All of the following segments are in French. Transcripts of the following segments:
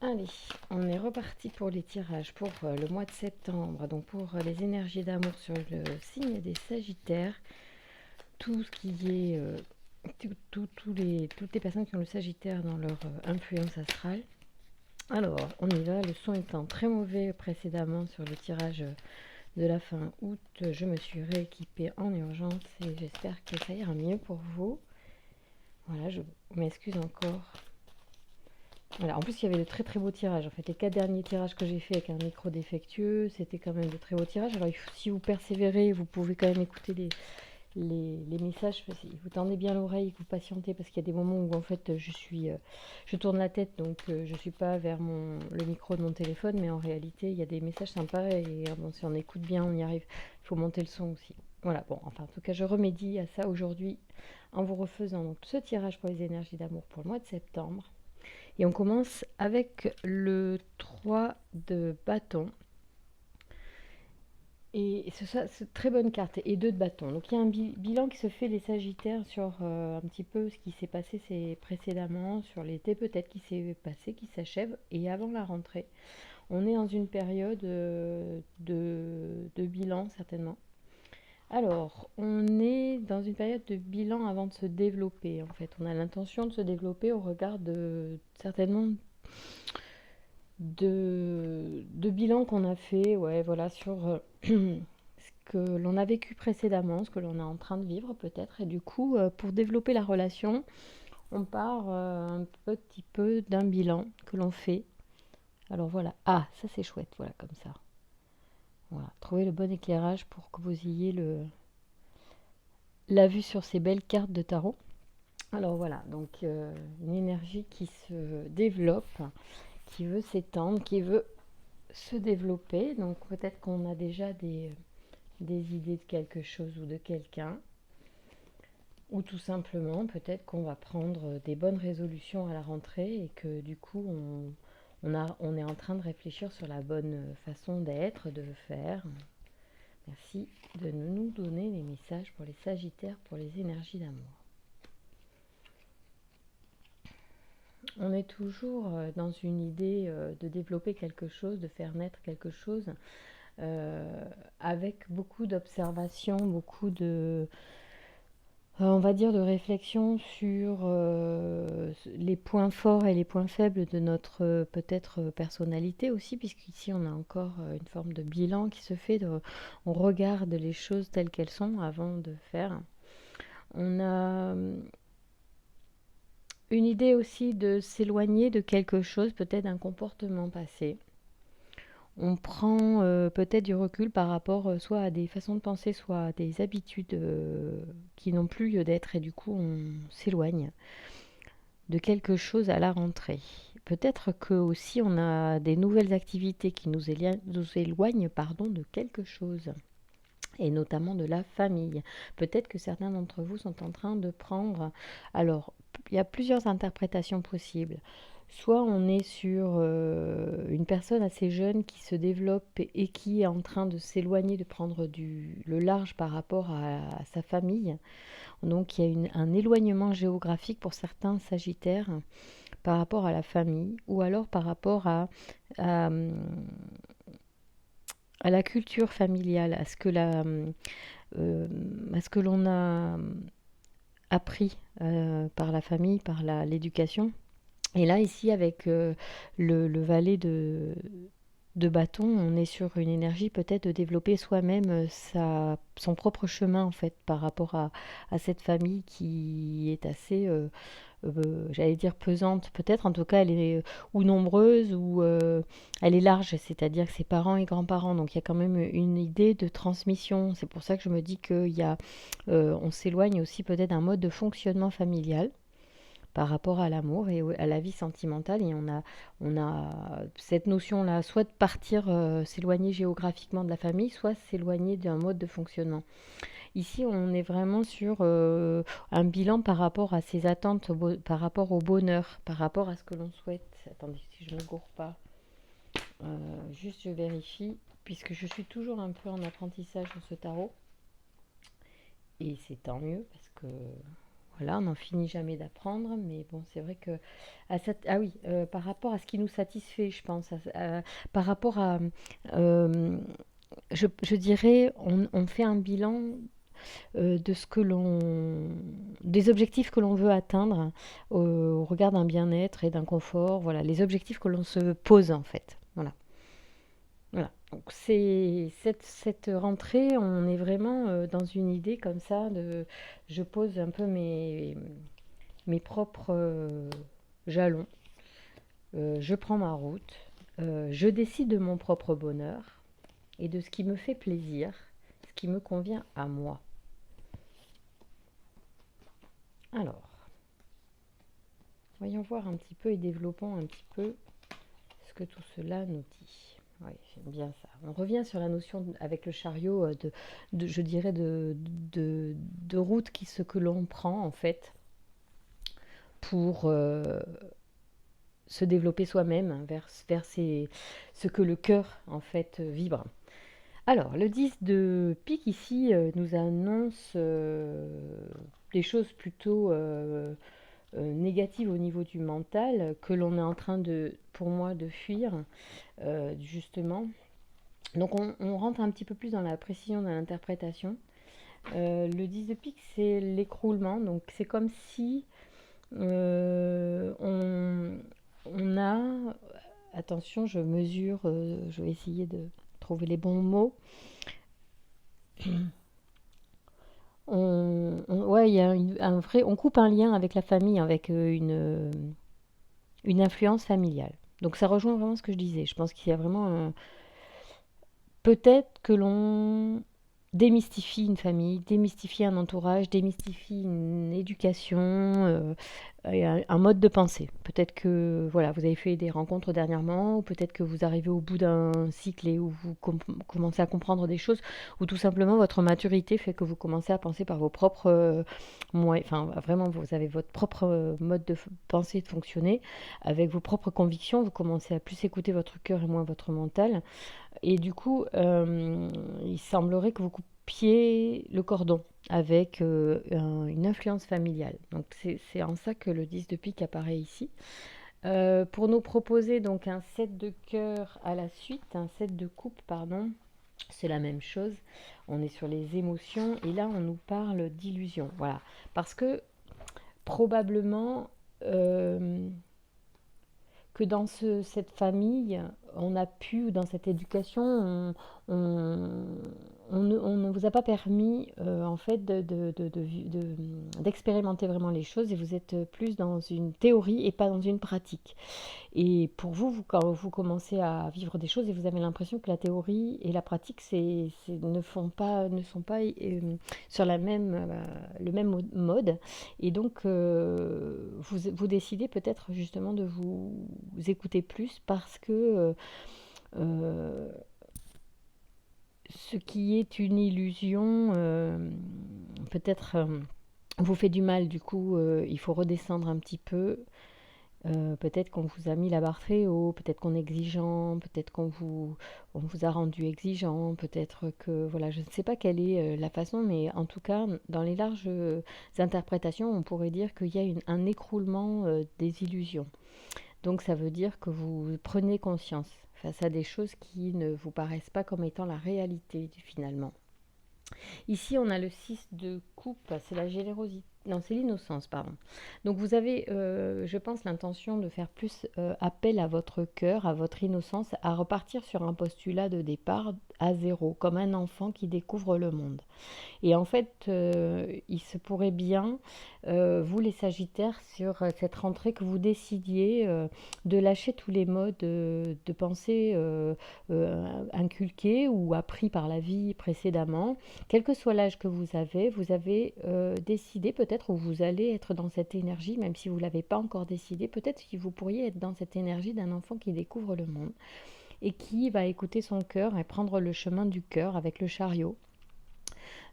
Allez, on est reparti pour les tirages pour le mois de septembre. Donc pour les énergies d'amour sur le signe des Sagittaires, tout ce qui est toutes les personnes qui ont le Sagittaire dans leur influence astrale. Alors, on y va. Le son étant très mauvais précédemment sur le tirage de la fin août, je me suis rééquipée en urgence et j'espère que ça ira mieux pour vous. Voilà, je m'excuse encore. Voilà, en plus, il y avait de très très beaux tirages. En fait, les 4 derniers tirages que j'ai fait avec un micro défectueux, c'était quand même de très beaux tirages. Alors, si vous persévérez, vous pouvez quand même écouter les messages. Si vous tendez bien l'oreille, que vous patientez, parce qu'il y a des moments où en fait je tourne la tête, donc je suis pas vers le micro de mon téléphone, mais en réalité, il y a des messages sympas et bon, si on écoute bien, on y arrive. Il faut monter le son aussi. Voilà, bon, enfin, en tout cas, je remédie à ça aujourd'hui en vous refaisant donc ce tirage pour les énergies d'amour pour le mois de septembre. Et on commence avec le 3 de bâton. Et c'est une très bonne carte. Et 2 de bâton. Donc il y a un bilan qui se fait les Sagittaires sur un petit peu ce qui s'est passé précédemment, sur l'été peut-être qui s'est passé, qui s'achève, et avant la rentrée. On est dans une période de bilan certainement. Alors, on est dans une période de bilan avant de se développer. En fait, on a l'intention de se développer au regard de certainement de bilan qu'on a fait, ouais, voilà, sur ce que l'on a vécu précédemment, ce que l'on est en train de vivre peut-être. Et du coup, pour développer la relation, on part un petit peu d'un bilan que l'on fait. Alors voilà, ah, ça c'est chouette, voilà, comme ça. Voilà, trouver le bon éclairage pour que vous ayez la vue sur ces belles cartes de tarot. Alors voilà, donc une énergie qui se développe, qui veut s'étendre, qui veut se développer. Donc peut-être qu'on a déjà des idées de quelque chose ou de quelqu'un. Ou tout simplement, peut-être qu'on va prendre des bonnes résolutions à la rentrée et que du coup, on est en train de réfléchir sur la bonne façon d'être, de faire. Merci de nous donner les messages pour les Sagittaires, pour les énergies d'amour. On est toujours dans une idée de développer quelque chose, de faire naître quelque chose, avec beaucoup d'observation, beaucoup on va dire de réflexion sur les points forts et les points faibles de notre peut-être personnalité aussi, puisqu'ici on a encore une forme de bilan qui se fait, on regarde les choses telles qu'elles sont avant de faire. On a une idée aussi de s'éloigner de quelque chose, peut-être d'un comportement passé. On prend peut-être du recul par rapport soit à des façons de penser, soit à des habitudes qui n'ont plus lieu d'être et du coup on s'éloigne de quelque chose à la rentrée. Peut-être que aussi on a des nouvelles activités qui nous éloignent pardon, de quelque chose et notamment de la famille. Peut-être que certains d'entre vous sont en train de prendre... Alors, il y a plusieurs interprétations possibles. Soit on est sur une personne assez jeune qui se développe et qui est en train de s'éloigner, de prendre le large par rapport à sa famille. Donc il y a un éloignement géographique pour certains Sagittaires par rapport à la famille ou alors par rapport à, à la culture familiale, euh, à ce que l'on a appris par la famille, par l'éducation. Et là, ici, avec le valet de bâton, on est sur une énergie peut-être de développer soi-même son propre chemin, en fait, par rapport à cette famille qui est assez, j'allais dire pesante, peut-être. En tout cas, elle est ou nombreuse ou elle est large, c'est-à-dire que c'est parents et grands-parents. Donc, il y a quand même une idée de transmission. C'est pour ça que je me dis on s'éloigne aussi peut-être d'un mode de fonctionnement familial par rapport à l'amour et à la vie sentimentale. Et on a cette notion-là, soit de partir, s'éloigner géographiquement de la famille, soit s'éloigner d'un mode de fonctionnement. Ici, on est vraiment sur un bilan par rapport à ses attentes, par rapport au bonheur, par rapport à ce que l'on souhaite. Attendez, si je ne me gourre pas, juste je vérifie, puisque je suis toujours un peu en apprentissage dans ce tarot. Et c'est tant mieux, parce que Voilà, on n'en finit jamais d'apprendre, mais bon, c'est vrai que ah oui, par rapport à ce qui nous satisfait, je pense, par rapport à, euh, je dirais, on fait un bilan de ce que des objectifs que l'on veut atteindre au regard d'un bien-être et d'un confort, voilà, les objectifs que l'on se pose en fait. Voilà. Voilà. Donc c'est cette rentrée, on est vraiment dans une idée comme ça de, je pose un peu mes propres jalons, je prends ma route, je décide de mon propre bonheur et de ce qui me fait plaisir, ce qui me convient à moi. Alors, voyons voir un petit peu et développons un petit peu ce que tout cela nous dit. Oui, j'aime bien ça. On revient sur la notion avec le chariot je dirais, de route ce que l'on prend en fait pour se développer soi-même vers ce que le cœur en fait vibre. Alors, le 10 de pique ici nous annonce des choses plutôt négatives au niveau du mental que l'on est en train de, pour moi, de fuir justement. Donc on rentre un petit peu plus dans la précision de l'interprétation. Le 10 de pique, c'est l'écroulement. Donc c'est comme si on a... Attention, je mesure, je vais essayer de trouver les bons mots. Ouais, il y a un vrai, on coupe un lien avec la famille, avec une influence familiale. Donc ça rejoint vraiment ce que je disais. Je pense qu'il y a vraiment peut-être que l'on démystifie une famille, démystifie un entourage, démystifie une éducation, et un mode de pensée. Peut-être que voilà, vous avez fait des rencontres dernièrement, ou peut-être que vous arrivez au bout d'un cycle et où vous commencez à comprendre des choses, ou tout simplement votre maturité fait que vous commencez à penser par vos propres moyens, enfin vraiment vous avez votre propre mode de pensée, de fonctionner, avec vos propres convictions, vous commencez à plus écouter votre cœur et moins votre mental. Et du coup, il semblerait que vous coupiez le cordon avec une influence familiale. Donc c'est en ça que le 10 de pique apparaît ici. Pour nous proposer donc un 7 de cœur à la suite, un 7 de coupe, pardon, c'est la même chose. On est sur les émotions et là on nous parle d'illusion. Voilà. Parce que probablement que dans cette famille, on a pu, dans cette éducation, on, on ne vous a pas permis en fait d'expérimenter vraiment les choses et vous êtes plus dans une théorie et pas dans une pratique. Et pour vous, quand vous commencez à vivre des choses et vous avez l'impression que la théorie et la pratique ne sont pas sur le même mode. Et donc, vous décidez peut-être justement de vous écouter plus parce que euh, ce qui est une illusion, peut-être vous fait du mal. Du coup, il faut redescendre un petit peu. Peut-être qu'on vous a mis la barre très haut, peut-être qu'on est exigeant, peut-être on vous a rendu exigeant, peut-être que, voilà, je ne sais pas quelle est la façon, mais en tout cas, dans les larges interprétations, on pourrait dire qu'il y a un écroulement des illusions. Donc ça veut dire que vous prenez conscience face à des choses qui ne vous paraissent pas comme étant la réalité finalement. Ici, on a le 6 de coupe, c'est la générosité. Non, c'est l'innocence, pardon. Donc vous avez, je pense, l'intention de faire plus appel à votre cœur, à votre innocence, à repartir sur un postulat de départ à zéro, comme un enfant qui découvre le monde. Et en fait, il se pourrait bien, vous les Sagittaires, sur cette rentrée, que vous décidiez de lâcher tous les modes de pensée inculqués ou appris par la vie précédemment. Quel que soit l'âge que vous avez décidé peut-être, ou vous allez être dans cette énergie, même si vous ne l'avez pas encore décidé, peut-être que vous pourriez être dans cette énergie d'un enfant qui découvre le monde et qui va écouter son cœur et prendre le chemin du cœur avec le chariot.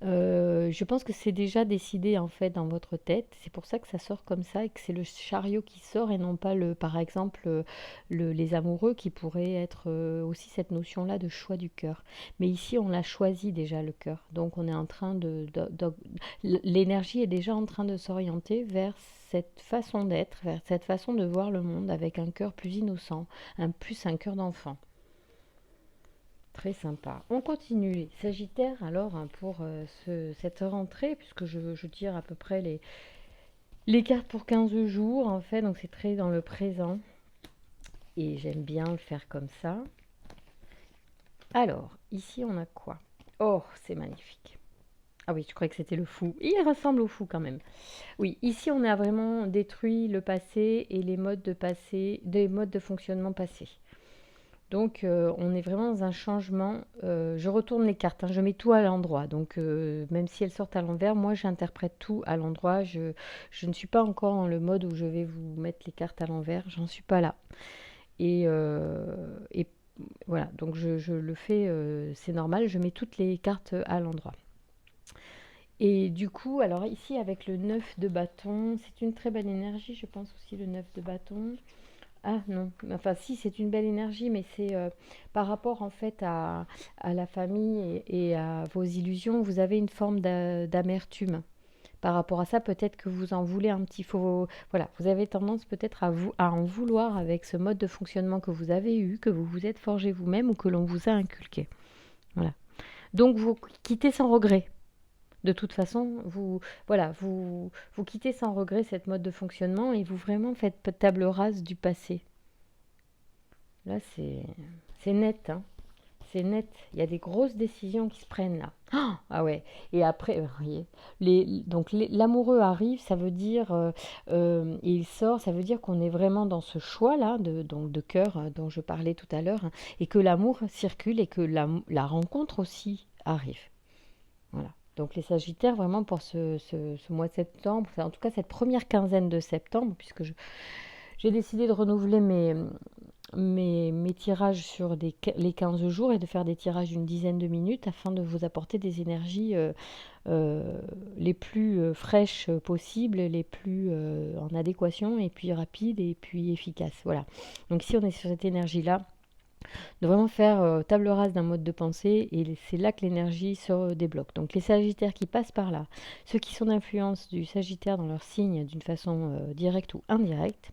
Je pense que c'est déjà décidé en fait dans votre tête. C'est pour ça que ça sort comme ça et que c'est le chariot qui sort et non pas par exemple, les amoureux qui pourraient être aussi cette notion-là de choix du cœur. Mais ici, on l'a choisi déjà le cœur. Donc, on est en train l'énergie est déjà en train de s'orienter vers cette façon d'être, vers cette façon de voir le monde avec un cœur plus innocent, plus un cœur d'enfant. Très sympa. On continue. Sagittaire, alors, hein, pour cette rentrée, puisque je tire à peu près les cartes pour 15 jours, en fait, donc c'est très dans le présent. Et j'aime bien le faire comme ça. Alors, ici, on a quoi? Oh, c'est magnifique. Ah oui, je croyais que c'était le fou. Il ressemble au fou quand même. Oui, ici, on a vraiment détruit le passé et les modes de passé, des modes de fonctionnement passés. Donc, on est vraiment dans un changement. Je retourne les cartes, hein, je mets tout à l'endroit. Donc, même si elles sortent à l'envers, moi, j'interprète tout à l'endroit. Je ne suis pas encore dans le mode où je vais vous mettre les cartes à l'envers. J'en suis pas là. Et voilà, donc je le fais, c'est normal. Je mets toutes les cartes à l'endroit. Et du coup, alors ici, avec le 9 de bâton, c'est une très belle énergie, je pense aussi, le 9 de bâton. Ah non, enfin si, c'est une belle énergie, mais c'est par rapport en fait à la famille et à vos illusions, vous avez une forme d'amertume. Par rapport à ça, peut-être que vous en voulez un petit faux. Voilà, vous avez tendance peut-être à en vouloir avec ce mode de fonctionnement que vous avez eu, que vous vous êtes forgé vous-même ou que l'on vous a inculqué. Voilà. Donc vous quittez sans regret. De toute façon, vous quittez sans regret cette mode de fonctionnement et vous vraiment faites table rase du passé. Là, c'est net, hein. C'est net. Il y a des grosses décisions qui se prennent là. Ah ouais. Et après, vous voyez, l'amoureux arrive, ça veut dire, et il sort, ça veut dire qu'on est vraiment dans ce choix-là, donc de cœur dont je parlais tout à l'heure, hein, et que l'amour circule et que la rencontre aussi arrive. Voilà. Donc les Sagittaires, vraiment pour ce mois de septembre, en tout cas cette première quinzaine de septembre, puisque j'ai décidé de renouveler mes tirages sur les 15 jours et de faire des tirages d'une dizaine de minutes afin de vous apporter des énergies les plus fraîches possibles, les plus en adéquation et puis rapides et puis efficaces. Voilà. Donc ici on est sur cette énergie-là de vraiment faire table rase d'un mode de pensée et c'est là que l'énergie se débloque. Donc les Sagittaires qui passent par là, ceux qui sont d'influence du Sagittaire dans leur signe d'une façon directe ou indirecte,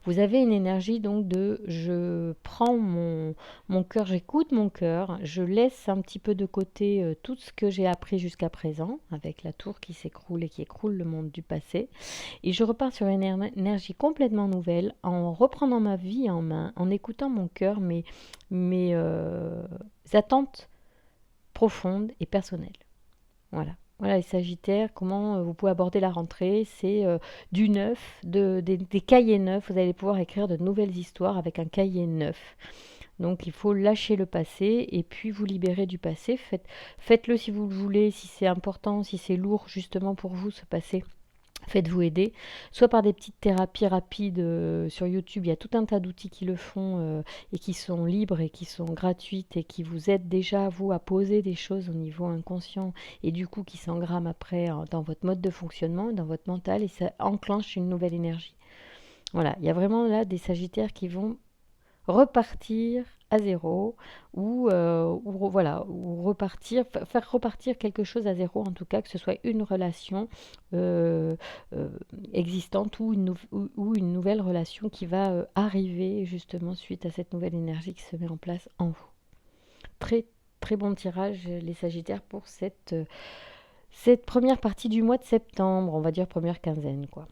vous avez une énergie donc de je prends mon cœur, j'écoute mon cœur, je laisse un petit peu de côté tout ce que j'ai appris jusqu'à présent, avec la tour qui s'écroule et qui écroule le monde du passé, et je repars sur une énergie complètement nouvelle, en reprenant ma vie en main, en écoutant mon cœur, mes attentes profondes et personnelles. Voilà. Voilà les Sagittaires, comment vous pouvez aborder la rentrée, c'est du neuf, des cahiers neufs, vous allez pouvoir écrire de nouvelles histoires avec un cahier neuf. Donc il faut lâcher le passé et puis vous libérer du passé. Faites-le si vous le voulez, si c'est important, si c'est lourd justement pour vous ce passé. Faites-vous aider, soit par des petites thérapies rapides sur YouTube. Il y a tout un tas d'outils qui le font et qui sont libres et qui sont gratuites et qui vous aident déjà, vous, à poser des choses au niveau inconscient et du coup qui s'engramment après dans votre mode de fonctionnement, dans votre mental et ça enclenche une nouvelle énergie. Voilà, il y a vraiment là des Sagittaires qui vont repartir à zéro ou repartir, faire repartir quelque chose à zéro, en tout cas que ce soit une relation euh, euh, existante ou une nouvelle relation qui va arriver justement suite à cette nouvelle énergie qui se met en place en vous. Très très bon tirage les Sagittaires pour cette première partie du mois de septembre, on va dire première quinzaine quoi.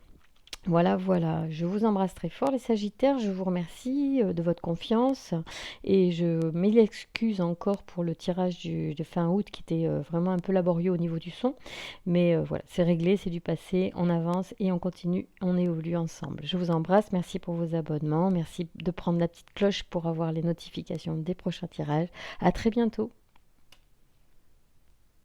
Voilà, voilà. Je vous embrasse très fort, les Sagittaires. Je vous remercie de votre confiance et je m'excuse encore pour le tirage de fin août qui était vraiment un peu laborieux au niveau du son. Mais voilà, c'est réglé, c'est du passé. On avance et on continue, on évolue ensemble. Je vous embrasse. Merci pour vos abonnements. Merci de prendre la petite cloche pour avoir les notifications des prochains tirages. À très bientôt.